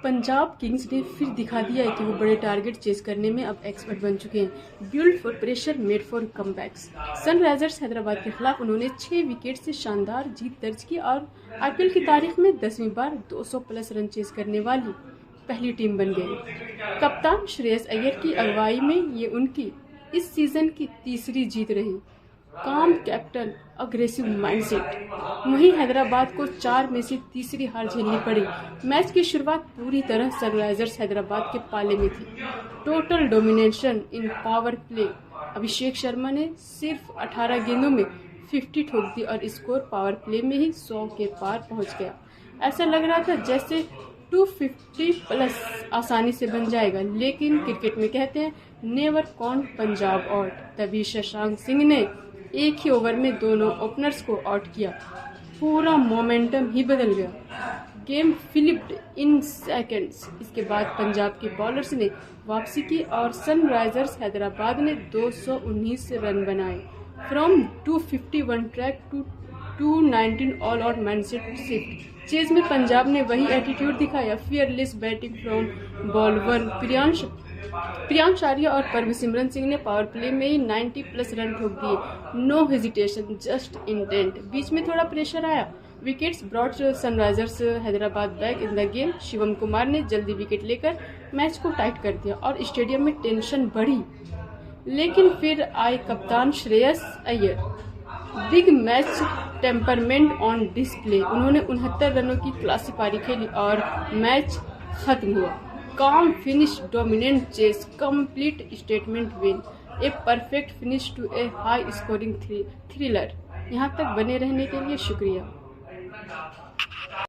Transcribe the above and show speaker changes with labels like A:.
A: Punjab Kings ने फिर दिखा दिया है कि वो बड़े टारगेट चेस करने में अब एक्सपर्ट बन चुके हैं। Build for pressure, made for comebacks. Sunrisers Hyderabad के खिलाफ उन्होंने 6 विकेट से शानदार जीत दर्ज की और आईपीएल की तारीख में 10वीं बार 200 प्लस रन चेस करने वाली पहली टीम बन गई। कप्तान श्रेयस अय्यर की अगुवाई में ये उनकी इस सीजन की तीसरी जीत रही। काम कैप्टन, अग्रेसिव माइंडसेट। वहीं हैदराबाद को 4 में से तीसरी हार झेलनी पड़ी। मैच की शुरुआत पूरी तरह सनराइजर्स हैदराबाद के पाले में थी। टोटल डोमिनेशन इन पावर प्ले। अभिषेक शर्मा ने सिर्फ 18 गेंदों में 50 ठोक दी और स्कोर पावर प्ले में ही 100 के पार पहुंच गया। ऐसा लग रहा था जैसे 250 प्लस आसानी से बन जाएगा, लेकिन क्रिकेट में कहते हैं नेवर काउंट पंजाब आउट। तभी शशांक सिंह ने एक ही ओवर में दोनों ओपनर्स को आउट किया। पूरा मोमेंटम ही बदल गया। गेम फ्लिप्ड इन सेकंड्स। इसके बाद पंजाब के बॉलर्स ने वापसी की और सनराइजर्स हैदराबाद ने 219 रन बनाए। From 251 track to 219 all out mindset shift. Chase में पंजाब ने वही एटीट्यूड दिखाया। Fearless batting from bowler Priyansh Arya और परमसिमरन सिंह ने पावर प्ले में ही 90 प्लस रन ठोक दिए। No hesitation, just intent. बीच में थोड़ा प्रेशर आया। Wickets brought Sunrisers Hyderabad back in the game. Shivam Kumar ने जल्दी विकेट लेकर मैच को टाइट कर दिया और स्टेडियम में टेंशन बढ़ी। लेकिन फिर आए कप्तान Shreyas Iyer. Big match temperament on display. उन्होंने 69 रनों की क्लासी पारी खेली और मैच खत्म हुआ। काम finish, dominant chase, complete statement win, a perfect finish to a high scoring thriller. यहाँ तक बने रहने के लिए शुक्रिया।